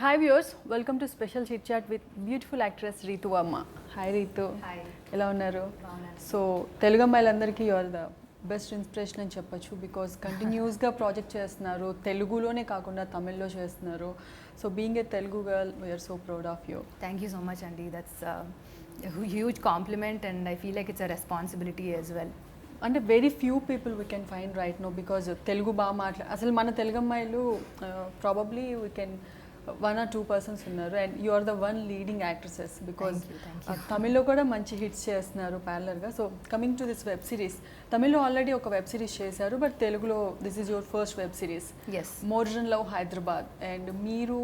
Hi viewers, welcome to special chit chat with beautiful actress Ritu Varma. Hi Ritu. Hi. ఎలా ఉన్నారు? బాగున్నాను. So Telugu అమ్మాయిలందరికీ you are the best inspiration అని చెప్పొచ్చు because కంటిన్యూస్గా project చేస్తున్నారు, తెలుగులోనే కాకుండా తమిళ్లో చేస్తున్నారు. So being a Telugu girl we are so proud of you. Thank you so much, Andy. That's a huge compliment, and I feel like it's a responsibility as well. అంటే very few people we can find right no because Telugu బాగా అసలు మన తెలుగు అమ్మాయిలు probably we can 1 or 2 persons ఉన్నారు and you are the one leading actresses because తమిళ్లో కూడా మంచి hits చేస్తున్నారు ప్యారలర్గా. So coming to this web series, తమిళ్లో ఆల్రెడీ ఒక వెబ్ సిరీస్ చేశారు బట్ తెలుగులో this is your first web series, modern love Hyderabad. And మీరు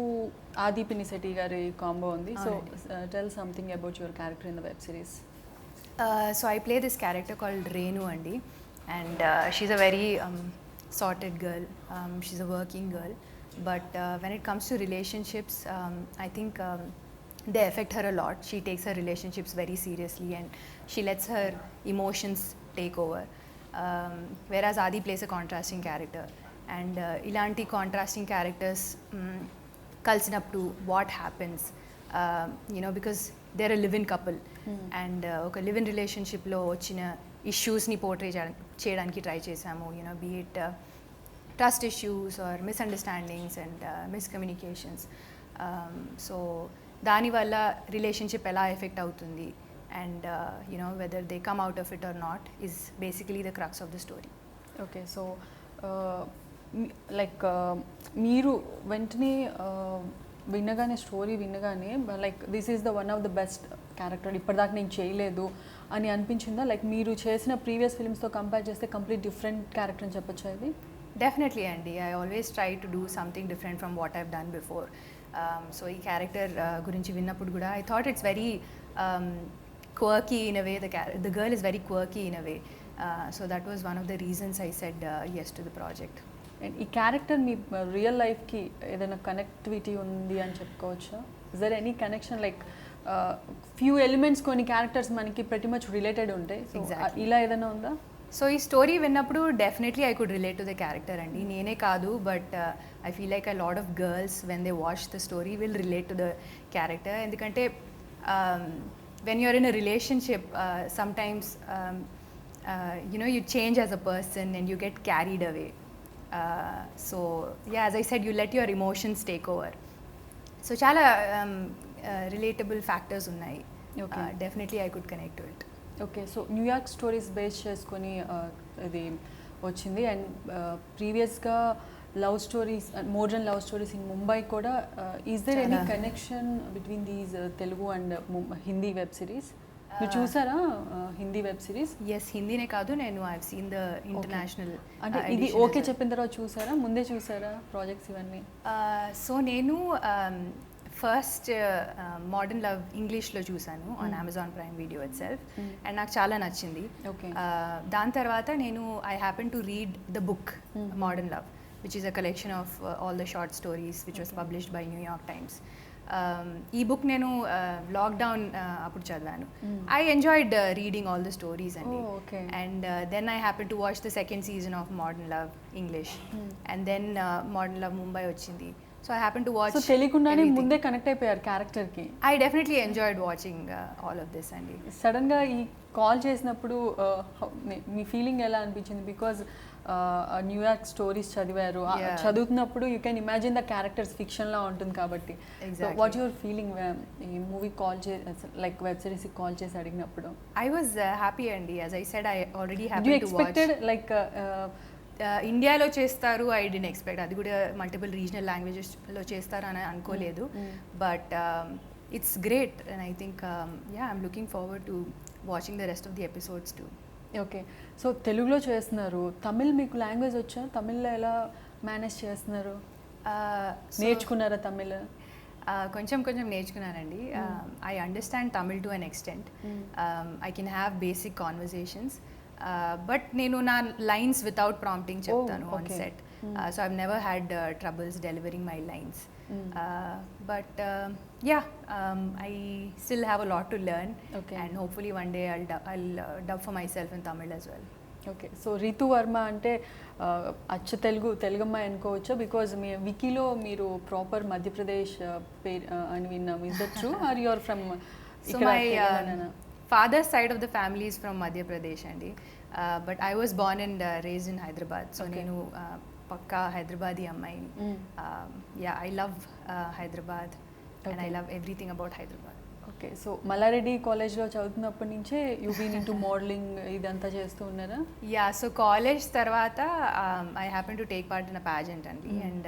ఆది పినిశెట్టి గారి కాంబో ఉంది. So tell something about your character in the web series. So I play this character called Renu, Andy, and she's a very sorted girl. She's a working girl, but when it comes to relationships, I think they affect her a lot. She takes her relationships very seriously and she lets her emotions take over, whereas Adi plays a contrasting character, and ilanti contrasting characters కలిసినప్పుడు what happens, because they're a live-in couple, and ఒక live in రిలేషన్షిప్లో వచ్చిన ఇష్యూస్ని portray చేయడానికి try చేసాము, be it trust issues or misunderstandings and miscommunications. So దానివల్ల relationship ఎలా affect అవుతుంది and whether they come out of it or not is basically the crux of the story. Okay, so like మీరు వెంటనే వినగానే story వినగానే like this is the one of the best character, ఇప్పటిదాకా నేను చేయలేదు అని అనిపించిందా? లైక్ మీరు చేసిన ప్రీవియస్ ఫిల్మ్స్తో కంపేర్ చేస్తే కంప్లీట్ డిఫరెంట్ క్యారెక్టర్ అని చెప్పొచ్చు ఇది? డెఫినెట్లీ అండి, I always try to do something different from what I've done before. So ఈ క్యారెక్టర్ గురించి విన్నప్పుడు కూడా I thought it's very quirky in a way. The girl is very quirky in a way. So that was one of the reasons I said yes to the project. And ఈ character మీ real లైఫ్కి ఏదైనా connectivity ఉంది అని చెప్పుకోవచ్చా? Is there any connection? Like few elements కొన్ని characters మనకి ప్రతి మచ్ రిలేటెడ్ ఉంటాయి, ఇలా ఏదైనా ఉందా? సో ఈ స్టోరీ విన్నప్పుడు definitely I could relate to the character అండి. నేనే కాదు, but I feel like a lot of girls when they watch the story will relate to the character. ఎందుకంటే when you're in a relationship, sometimes you change as a person and you get carried away. So yeah, as I said, you let your emotions take over. So chala relatable factors unnai. Definitely I could connect to it. Okay, so New York stories base చేసుకొని ఇది వచ్చింది and ప్రీవియస్గా love stories, modern love stories in Mumbai కూడా. Is there any connection between these Telugu and Hindi web series? మీరు చూసారా Hindi web series? Yes, హిందీనే కాదు, నేను I have seen the international. అంటే ఇది ఓకే చెప్పిన తర్వాత చూసారా, ముందే చూసారా ప్రాజెక్ట్స్ ఇవన్నీ? సో నేను ఫస్ట్ మోడర్న్ లవ్ ఇంగ్లీష్లో చూసాను on Amazon prime video it self, and నాకు చాలా నచ్చింది. దాని తర్వాత నేను I happen to read the book modern love, which is a collection of all the short stories which was published by New York Times. ఈ book నేను lockdown అప్పుడు చదివాను. I enjoyed reading all the stories అండి, and then I happen to watch the second season of modern love English, and then modern love Mumbai వచ్చింది. So I happen to watch. తెలియకుండానే ముందే connect అయిపోయారు క్యారెక్టర్కి. I definitely enjoyed watching all of this అండి. సడన్గా ఈ call చేసినప్పుడు మీ feeling ఎలా అనిపించింది? బికాజ్ న్యూయార్క్ స్టోరీస్ చదివారు, చదువుతున్నప్పుడు you can imagine the characters ఫిక్షన్లా ఉంటుంది కాబట్టి. వాట్ యువర్ ఫీలింగ్ ఈ movie call like web series call చేసి అడిగినప్పుడు? ఐ వాజ్ హ్యాపీ అండి. As I said, I already happy to watch. Like ఇండియాలో చేస్తారు, ఐ డిడ్ంట్ ఎక్స్పెక్ట్. అది కూడా మల్టిపుల్ రీజనల్ లాంగ్వేజెస్లో చేస్తారు అని అనుకోలేదు, but it's great and I think I'm looking forward to watching the rest of the episodes to. Okay, so తెలుగులో చేస్తున్నారు, తమిళ్ మీకు లాంగ్వేజ్ వచ్చా? తమిళ్లో ఎలా మేనేజ్ చేస్తున్నారు? నేర్చుకున్నారా తమిళ్? కొంచెం నేర్చుకున్నానండి. I understand Tamil to an extent. I can have basic conversations, but నేను నా లైన్స్ వితౌట్ ప్రాంప్టింగ్ చెప్తాను on set. So I've never had troubles delivering my lines. But I still have a lot to learn, and hopefully one day I'll dub for myself in Tamil as well. Okay, so Ritu Varma అంటే అచ్చ తెలుగమ్మాయి అనుకోవచ్చా? Because మీ వికీలో మీరు proper Madhya Pradesh పేరు అని విన్నాం. Is that true are you are from So my father's side of the family is from Madhya Pradesh andi, but I was born and raised in Hyderabad. So nenu pakka Hyderabadi ammai. Yeah, I love Hyderabad and I love everything about Hyderabad. Okay, so Malla Reddy కాలేజ్లో చదువుతున్నప్పటి నుంచే you been into modelling ఇదంతా చేస్తూ ఉన్నారా? Yeah, so college tarvata I happened to take part in a pageant andi, and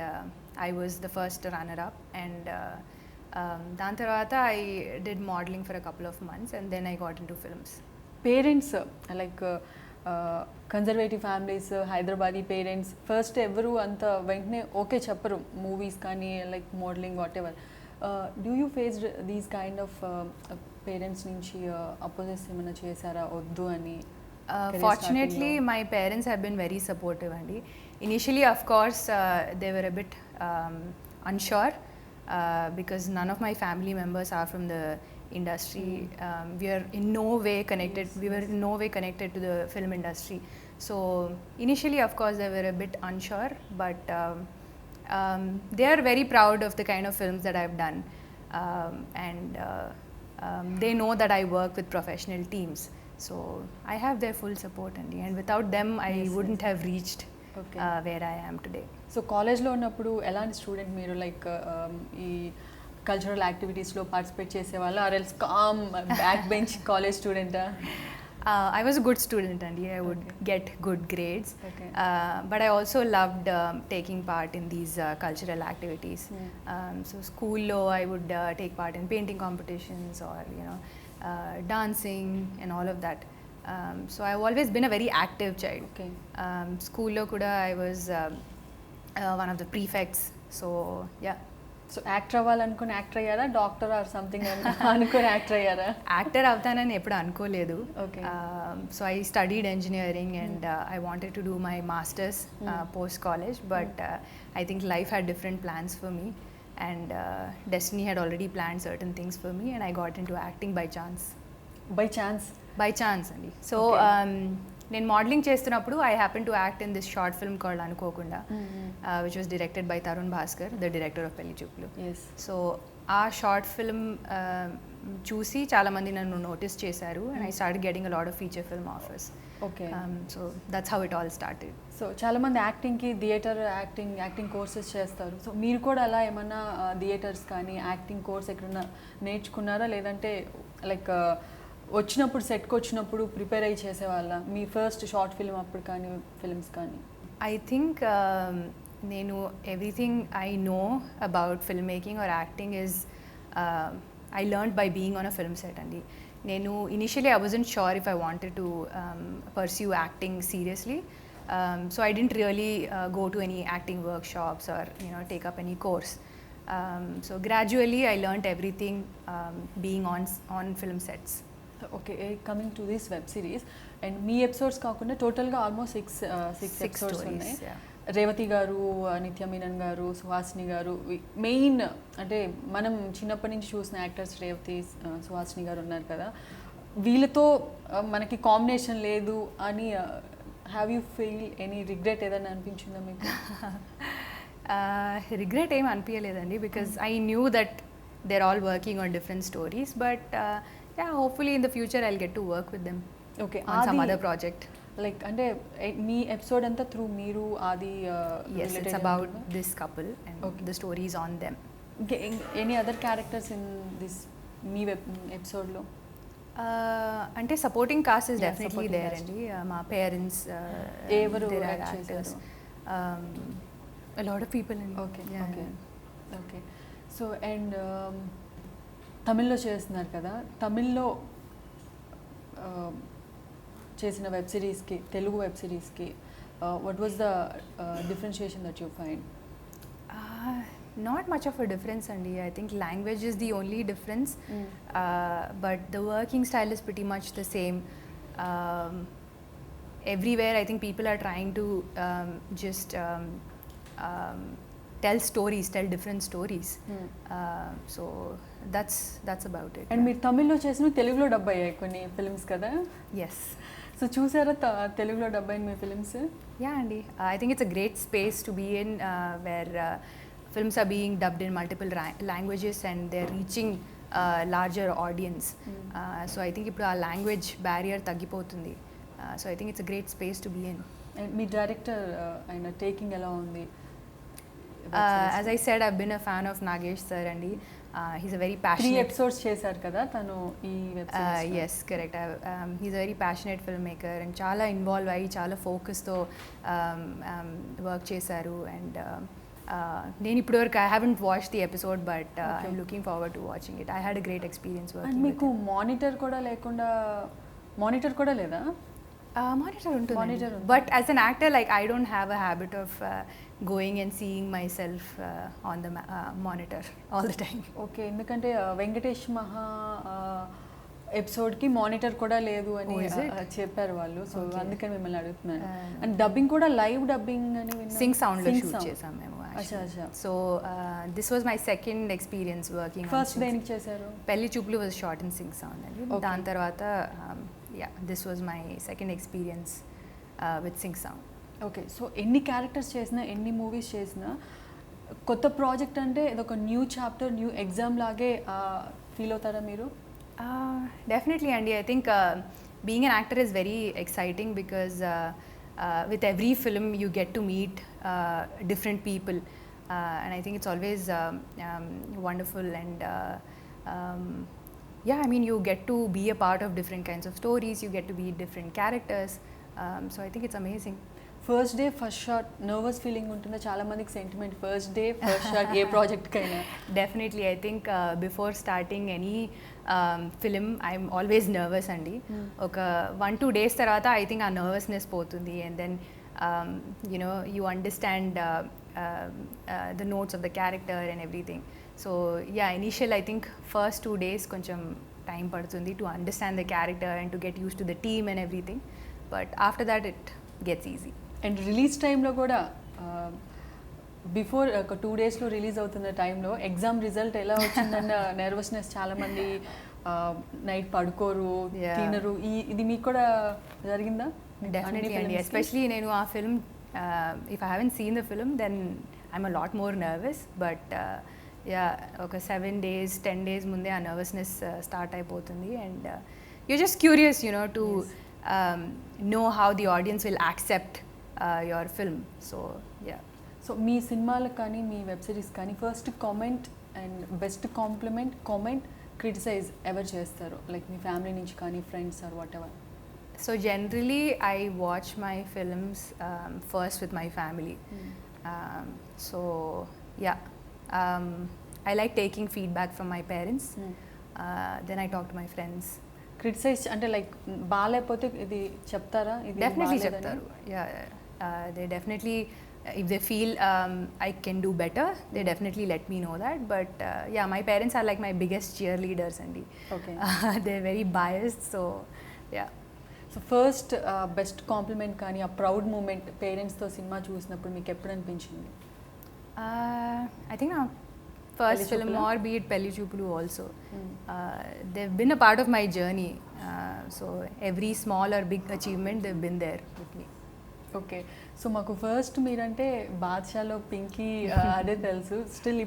I was the first runner up, and దాని తర్వాత I did modeling for a couple of months and then I got into films. Parents like conservative families, Hyderabadi parents first ఎవరు అంత వెంటనే okay చెప్పరు movies కానీ like modelling what ever. Do you faced these kind of parents నుంచి అపోజిస్ ఏమైనా చేశారా వద్దు అని? Fortunately my parents have been very supportive andi. Initially of course they were a bit unsure because none of my family members are from the industry. We are in no way connected. We were in no way connected to the film industry. So initially of course they were a bit unsure, but they are very proud of the kind of films that I've done, and they know that I work with professional teams. So I have their full support and without them I wouldn't have reached where I am today. So కాలేజ్లో ఉన్నప్పుడు ఎలాంటి student మీరు? Like ఈ cultural యాక్టివిటీస్లో participate చేసేవాళ్ళ or else calm back bench college స్టూడెంటా? I was a good student and I would get good grades, but I also loved taking part in these cultural activities. So school lo I would take part in painting competitions or dancing and all of that. So I've always been a very active child. School lo kuda I was one of the prefects. So yeah. So actor అవ్వాలనుకుని actor అయ్యారా, doctor or something అనుకుని actor అయ్యారా? Actor అవుతానని ఎప్పుడు అనుకోలేదు. Okay, so I studied engineering and I wanted to do my masters post college, but I think life had different plans for me and destiny had already plan certain things for me and I got into acting by chance. By chance అండి. So నేను modelling చేస్తున్నప్పుడు I happen to act in this short film called అనుకోకుండా, which was directed by Tarun Bhaskar, the director of Pelli Choopulu. So ఆ short film చూసి చాలామంది నన్ను notice చేశారు and I start getting a lot of feature film offers. Okay, so that's how it all started. So చాలామంది యాక్టింగ్కి theatre acting courses చేస్తారు. So మీరు కూడా అలా ఏమన్నా థియేటర్స్ కానీ యాక్టింగ్ కోర్స్ ఎక్కడన్నా నేర్చుకున్నారా, లేదంటే లైక్ వచ్చినప్పుడు సెట్కి వచ్చినప్పుడు ప్రిపేర్ అయ్యి చేసేవాళ్ళ మీ ఫస్ట్ షార్ట్ ఫిల్మ్ అప్పుడు కానీ ఫిల్మ్స్ కానీ? ఐ థింక్ నేను everything I know about film making or acting is I learned by being on a film set అండి. నేను initially I wasn't sure if I wanted to pursue acting seriously, so I didn't really go to any acting workshops or take up any course. So gradually I learnt everything being on film sets. Okay, coming to this web series and me episodes కాకుండా టోటల్గా almost six episodes ఉన్నాయి. రేవతి గారు, నిత్య మీనన్ గారు, సుహాసిని గారు main, అంటే మనం చిన్నప్పటి నుంచి చూసిన యాక్టర్స్ రేవతి, సుహాసిని గారు ఉన్నారు కదా, వీళ్ళతో మనకి కాంబినేషన్ లేదు అని have you feel any regret ఏదైనా అనిపించిందా మీకు? రిగ్రెట్ ఏం అనిపించలేదండి, because I knew that they're all working on different stories, but yeah, hopefully in the future I'll get to work with them on some other project. Like అంటే మీ episode అంతా through మీరు ఆది? Yes, it's about this couple and the story is on them. Any other characters in this మీ episode లో? అంటే supporting cast is definitely there అండి. మా parents, ఎవరు యాక్ట్ చేశారు? a lot of people in. Okay. So and తమిళ్లో చేస్తున్నారు కదా, తమిళ్లో చేసిన వెబ్ సిరీస్కి తెలుగు వెబ్ సిరీస్కి what was the differentiation that you find? Not much of a difference అండి. I think language is the only difference, but the working style is pretty much the same. Everywhere I think people are trying to just tell different stories. So that's about it. And మీరు తమిళ్లో చేసిన తెలుగులో dub అయ్యాయి కొన్ని films కదా? Yes. So చూసారా తెలుగులో dub అయిన మీ films? Yeah, Andy. I think it's a great space to be in where films are being dubbed in multiple languages and they're reaching larger audience. So I think ఇప్పుడు ఆ language barrier తగ్గిపోతుంది. So I think it's a great space to be in. And me director ఆయన taking ఎలా ఉంది? As I said, I've been a fan of Nagesh sir, Andy. He's a very 3 passionate. Episodes చేశారు కదా తను ఈ web series? Yes, correct. He's a very passionate filmmaker and చాలా involve అయ్యి చాలా ఫోకస్తో వర్క్ చేశారు. అండ్ నేను ఇప్పటివరకు I haven't watch the episode but I'm looking forward to watching it. I had a great experience and working. మీకు monitor కూడా లేదా? Monitor ఉంటుంది, Monitor ఉంది. But as an actor like I don't have a habit of going and seeing my self on the monitor all the time. Okay, ఎందుకంటే వెంకటేష్ మహా ఎపిసోడ్కి monitor కూడా లేదు అని Oh, is it? చెప్పారు వాళ్ళు. So Okay. అందుకని మిమ్మల్ని అడుగుతున్నాను. అండ్ డబ్బింగ్ కూడా లైవ్ డబ్బింగ్ అని విన్నాను. సింగ్ సౌండ్లో Sync షూట్ sound. చేసాం మేము. అచ్చా అచ్చా. So this was my second experience working. First దేనికి చేశారు? Pelli Choopulu was short in sync sound అండి. Okay. దాని తర్వాత this was my second experience with sync sound. Okay, so ఎన్ని క్యారెక్టర్స్ చేసినా ఎన్ని మూవీస్ చేసినా కొత్త ప్రాజెక్ట్ అంటే ఇదొక న్యూ చాప్టర్, న్యూ ఎగ్జామ్ లాగే ఫీల్ అవుతారా మీరు? Definitely, Andy. I think being an actor is very exciting because with every film you get to meet different people, and I think it's always wonderful. And yeah, I mean, you get to be a part of different kinds of stories. You get to be different characters. So I think it's amazing. First day first shot nervous feeling ఉంటుందా? చాలా మందికి sentiment first day first shot ఏ ప్రాజెక్ట్కైనా. Definitely, I think before starting any film, I'm always nervous, Andy. ఒక 1-2 days తర్వాత I think ఆ nervousness పోతుంది, and then you understand the notes of the character and everything. So yeah, initial I think first 2 days కొంచెం time పడుతుంది to understand the character and to get used to the team and everything, but after that it gets easy. And release టైంలో కూడా before ఒక 2 డేస్లో release అవుతున్న టైంలో exam result ఎలా వచ్చిందన్న నర్వస్నెస్ చాలామంది నైట్ పడుకోరు, Yeah. తినరు. ఇది మీకు కూడా జరిగిందా? Definitely, Andy. Especially నేను ఆ film, if I haven't seen the film, then I'm a lot more nervous. But yeah, ఒక 7 days, 10 days ముందే ఆ nervousness start అయిపోతుంది, and you're just curious, to know how the audience will accept your film. So yeah. So మీ సినిమాలకు కానీ మీ web series కానీ first comment and best comment criticise ఎవరు చేస్తారు? లైక్ మీ ఫ్యామిలీ నుంచి కానీ friends or whatever. So generally, I watch my films first with my family. So yeah, I like taking feedback from my parents. Then I talk to my friends. Criticize అంటే like బాగాలేకపోతే ఇది చెప్తారా? ఇది Definitely బాగాలేదని? చెప్తారు. Yeah, they definitely, if they feel I can do better, they definitely let me know that. But yeah, my parents are like my biggest cheerleaders, Andy. Okay. They're very biased, so yeah. So first best compliment కానీ ఆ proud moment పేరెంట్స్తో cinema చూసినప్పుడు మీకు ఎప్పుడు అనిపించింది? I think our first Pelli film, Choopula? or be it Pelli Choopulu also, they've been a part of my journey. So every small or big achievement, they've been there with me. Okay, so మాకు first మీరంటే బాద్షాలో పింకీ అదే తెలుసు. Still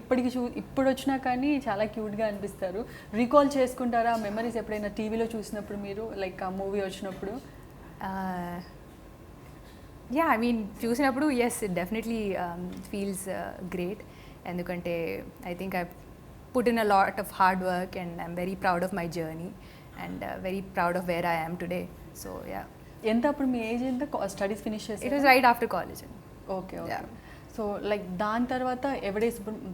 ఇప్పుడు వచ్చినా కానీ చాలా క్యూట్గా అనిపిస్తారు. రీకాల్ చేసుకుంటారా మెమరీస్ ఎప్పుడైనా టీవీలో చూసినప్పుడు మీరు, లైక్ ఆ మూవీ వచ్చినప్పుడు? Yeah, I mean, చూసినప్పుడు yes, it definitely feels great. ఎందుకంటే I think I've put in a lot of hard work and I'm very proud of my journey and very proud of where I am today. So yeah. ఎంత అప్పుడు మీ age ఎంత? Studies finish It was చేసి? right after college. Okay okay. Yeah. So like దాని తర్వాత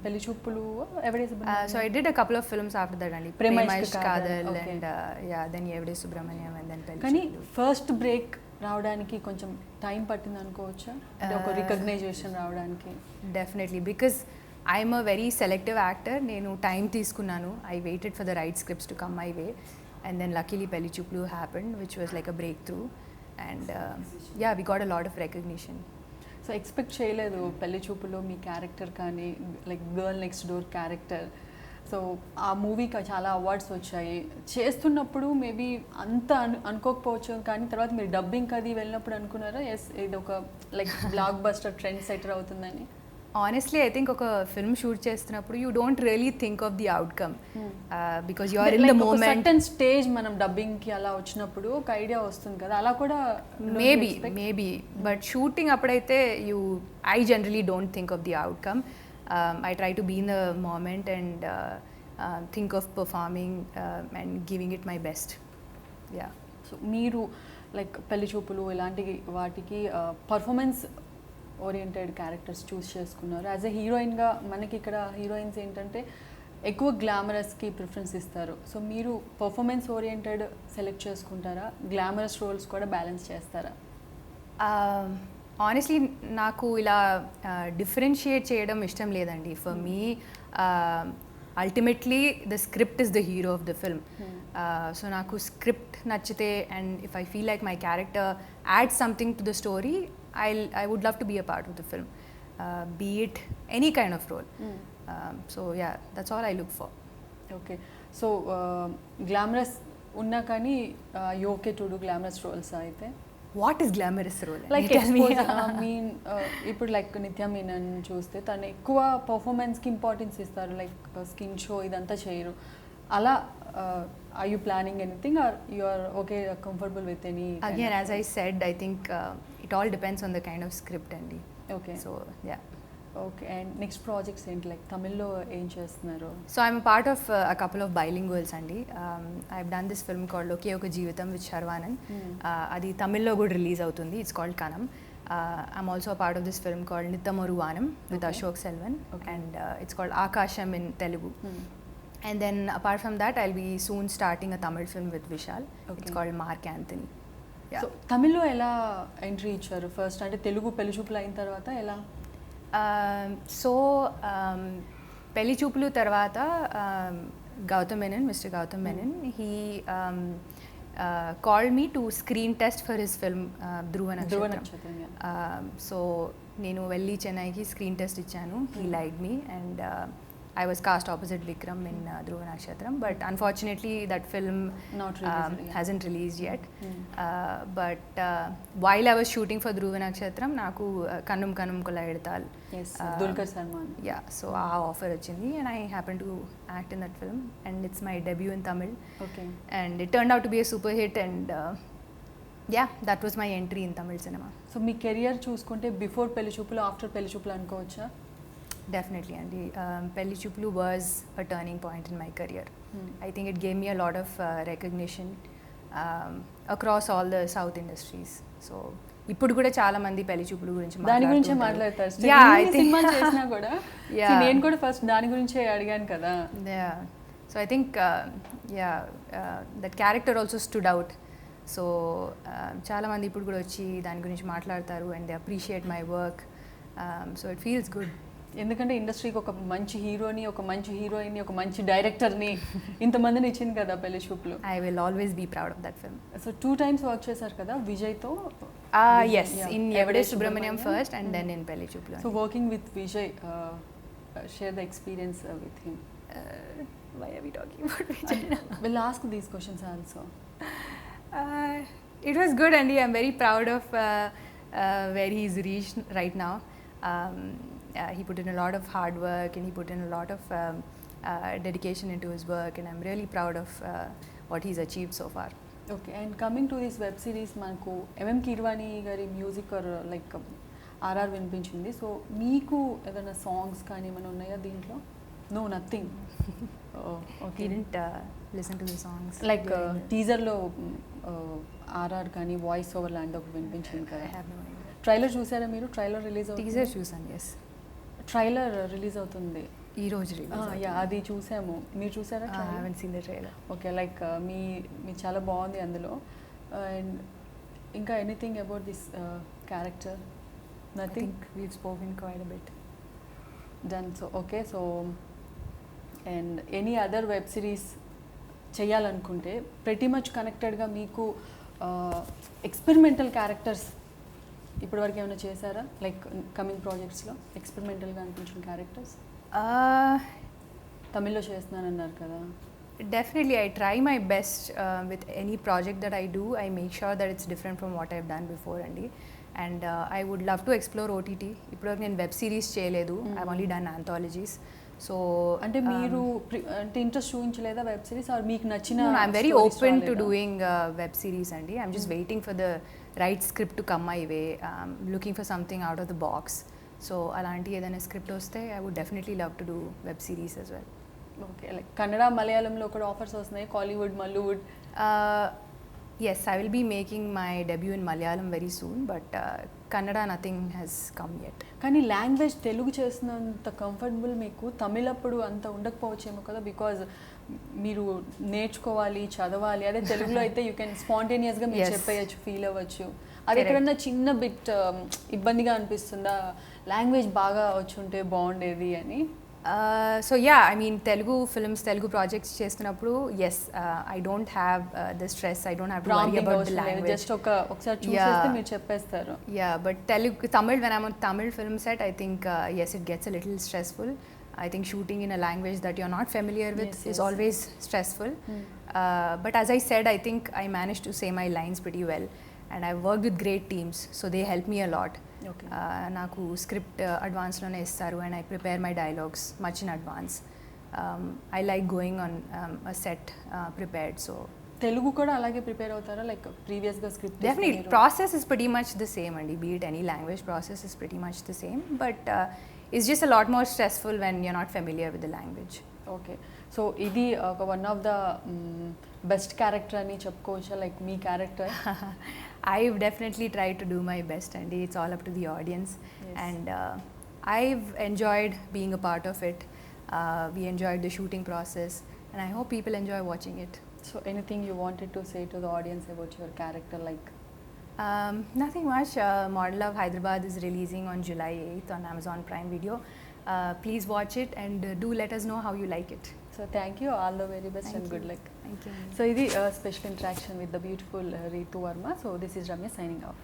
పెళ్లి చూపులు, ఎవడే So I did a couple of films after that, Andy. Prema Prema Ishq Ishq Kadal, Kadal, okay. and yeah, then Evade Subramaniam, and then Pelli కానీ Choopulu. First break రావడానికి కొంచెం time పట్టింది అనుకోవచ్చా? అంటే ఒక రికగ్నైజేషన్ రావడానికి? Definitely, because I'm a very selective actor. నేను time తీసుకున్నాను. I waited for the right scripts to come my way, and then luckily Pelli Choopulu happened, which was like a breakthrough, and yeah, we got a lot of recognition. So expect చేయలేదు పెళ్లి చూపులో మీ character కానీ, like girl next door character so ఆ మూవీకి చాలా awards వచ్చాయి. చేస్తున్నప్పుడు maybe అంత అనుకోకపోవచ్చు, కానీ తర్వాత మీరు డబ్బింగ్ అది వెళ్ళినప్పుడు అనుకున్నారా ఎస్ ఇది ఒక like blockbuster trendsetter అవుతుందని? ఆనెస్ట్లీ ఐ థింక్ ఒక ఫిల్మ్ షూట్ చేస్తున్నప్పుడు you don't really think of the outcome because you are in the moment. Certain stage మనం డబ్బింగ్కి అలా వచ్చినప్పుడు ఒక ఐడియా వస్తుంది కదా, అలా కూడా మేబీ బట్ షూటింగ్ అప్పుడైతే I generally don't think of the outcome. I try to be in the moment and think of performing and giving it my best. Yeah. So మీరు లైక్ పెళ్లి చూపులు ఇలాంటి వాటికి పర్ఫార్మెన్స్ ఓరియంటెడ్ క్యారెక్టర్స్ చూస్ చేసుకున్నారు. As a హీరోయిన్గా మనకి ఇక్కడ heroines ఏంటంటే ఎక్కువ గ్లామరస్కి ప్రిఫరెన్స్ ఇస్తారు. సో మీరు పర్ఫార్మెన్స్ ఓరియంటెడ్ సెలెక్ట్ చేసుకుంటారా, గ్లామరస్ రోల్స్ కూడా బ్యాలెన్స్ చేస్తారా? ఆనెస్ట్లీ నాకు ఇలా డిఫరెన్షియేట్ చేయడం ఇష్టం లేదండి. For me ultimately the script is the hero of the film. So నాకు స్క్రిప్ట్ నచ్చితే and if I feel like my character add something to the story, I would love to be a part of the film, be it any kind of role. So yeah, that's all I look for. Okay, so glamorous unna kani you okay to do glamorous roles aithe? What is glamorous role? Like ఇప్పుడు like నిత్య మీనన్ చూస్తే తను ఎక్కువ పర్ఫార్మెన్స్కి importance ఇస్తారు, like skin show ఇదంతా చేయరు. అలా are you planning anything or you are okay comfortable with any? Again, as I said, I think it all depends on the kind of script andi. Okay, so yeah. Okay, and next projects ఏంటి, like తమిళ్లో ఏం చేస్తున్నారు? So I'm a part of a couple of bilinguals andi. I've done this film called Oke Oka Jeevitam with Sharvanan. Adi Tamil lo good release avutundi. It's called Kanam. I'm also a part of this film called Nithamoru Vanam with Ashok Selvan. And it's called Akasham in Telugu. And then apart from that, I'll be soon starting a Tamil film with Vishal. It's called Mark Anthony. Yeah. So తమిళ్లో ఎలా entry ఇచ్చారు first, అంటే తెలుగు పెళ్లి చూపులు అయిన తర్వాత ఎలా? So పెళ్లి చూపులు తర్వాత Gautam Menon, Mr. Gautam Menon, he called me to screen test for his film Dhruva Nakshatram. So నేను వెళ్ళి చెన్నైకి స్క్రీన్ టెస్ట్ ఇచ్చాను. He liked me and I was cast opposite Vikram in Dhruva Nakshatram, but unfortunately that film hasn't released yet. But while I was shooting for Dhruva Nakshatram, naku Kannum Kannum Kolayedtal, yes, Dulquer Salman, yeah, so aa offer ochindi and I happened to act in that film and it's my debut in Tamil. Okay, and it turned out to be a super hit and yeah, that was my entry in Tamil cinema. So me career చూసుకుంటే before పెళ్లి చూపులు after పెళ్లి చూపులు అనుకోవచ్చా? Definitely, Andy. Pelli Chuplu was a turning point in my career. I think it gave me a lot of recognition across all the South industries. So, ఇప్పుడు కూడా చాలా మంది పెళ్లి చూపులు గురించి దాని గురించే మాట్లాడతారు. సినిమా చేసినా కూడా నేను కూడా ఫస్ట్ దాని గురించే అడిగాను కదా. So I think that character also stood out. So చాలా మంది ఇప్పుడు కూడా వచ్చి దాని గురించి మాట్లాడతారు and they appreciate my work. So it feels good. ఎందుకంటే ఇండస్ట్రీకి ఒక మంచి హీరోని, ఒక మంచి హీరోయిన్ని, ఒక మంచి డైరెక్టర్ని ఇంతమందిని ఇచ్చింది కదా Pelli Choopulu. I will always be proud of that film. So 2 times work చేశారు కదా విజయ్తో? yes, in Evade Subramaniam first and then in Pelli Chuplu. So working with Vijay, share the experience with him. Why are we talking about Vijay now? We'll ask these questions also. It was good, Andy. I'm very proud of where he's reached right now. He put in a lot of hard work and he put in a lot of dedication into his work and I'm really proud of what he's achieved so far. Okay, and coming to this web series, మనకు MM Keeravani గారి music like RR వినిపించింది. So మీకు ఏదైనా songs కానీ ఏమైనా ఉన్నాయా దీంట్లో? No, nothing. Okay. He didn't listen to the songs. Like టీజర్లో ఆర్ఆర్ కానీ వాయిస్ ఓవర్ లాంటి ఒక వినిపించింది కదా. I have no idea. Trailer చూసారా మీరు? ట్రైలర్ రిలీజ్ అవుతుంది. టీజర్ చూసాను. yes. ట్రైలర్ రిలీజ్ అవుతుంది ఈ రోజు రిలీజ్. అది చూసాము. మీరు చూసారా? I haven't seen the trailer. Okay, like మీ చాలా బాగుంది అందులో. అండ్ ఇంకా anything about this character? Nothing. We've spoken quite a bit. Done. So okay, so and any other web series చేయాలనుకుంటే pretty much కనెక్టెడ్గా మీకు ఎక్స్పెరిమెంటల్ క్యారెక్టర్స్ ఇప్పటివరకు ఏమైనా చేశారా? లైక్ కమింగ్ ప్రాజెక్ట్స్లో ఎక్స్పెరిమెంటల్గా అనిపించిన క్యారెక్టర్స్? తమిళ్లో చేస్తున్నానన్నారు కదా. Definitely, I try my best with any project that I do. I make sure that it's different from what I've done before, Andy. And I would love to explore OTT. ఇప్పుడు నేను web series చేయలేదు. I've only done anthologies. So అంటే మీరు అంటే interest చూపించలేదా web series are మీకు నచ్చిన? No, I'm very open to doing web series, Andy. I'm just waiting for the right script to come my way. Looking for something out of the box. So అలాంటి ఏదైనా script వస్తే I would definitely love to do web series as well. Okay, like Kannada మలయాళంలో కూడా offers వస్తున్నాయి, Kollywood Malluwood. Yes, I will be making my debut in Malayalam very soon, but Kannada nothing has come yet. కానీ language Telugu చేసినంత comfortable మీకు తమిళప్పుడు అంత ఉండకపోవచ్చేమో కదా, because మీరు నేర్చుకోవాలి, చదవాలి. అదే తెలుగులో అయితే యూ కెన్ స్పాంటేనియస్గా మీరు చెప్పేయచ్చు, ఫీల్ అవ్వచ్చు. అది ఎక్కడన్నా చిన్న బిట్ ఇబ్బందిగా అనిపిస్తుందా, లాంగ్వేజ్ బాగా వచ్చి ఉంటే బాగుండేది అని? So yeah, I mean Telugu films, Telugu projects చేస్తున్నప్పుడు yes, I don't have the stress, I don't have to worry about the language. Just ఒకసారి చూసేస్తే మీరు చెప్పేస్తారు. Yeah, but Tamil, when I'm on Tamil film set, I think yes, it gets a little stressful. I think shooting in a language that you're not familiar with is always stressful. But as I said, I think I managed to say my lines pretty well, and I've worked with great teams, so they help me a lot. నాకు script అడ్వాన్స్లోనే ఇస్తారు, and I prepare my dialogues much in advance. I like going on a set prepared. So Telugu కూడా అలాగే prepare అవుతారా, like ప్రీవియస్గా script? Definitely, process is pretty much the same అండి. Be it any language, process is pretty much the same, but it's just a lot more stressful when you're not familiar with the language. Okay, so ఇది ఒక one of the best character అని చెప్పుకోవచ్చా, like me character? I've definitely tried to do my best, and it's all up to the audience. And I've enjoyed being a part of it. We enjoyed the shooting process, and I hope people enjoy watching it. So anything you wanted to say to the audience about your character, like? Nothing much. Model of Hyderabad is releasing on July 8th on Amazon Prime Video. Please watch it and do let us know how you like it. So thank you, all the very best and good luck. Thank you. So this is a special interaction with the beautiful Ritu Varma. So this is Ramya signing off.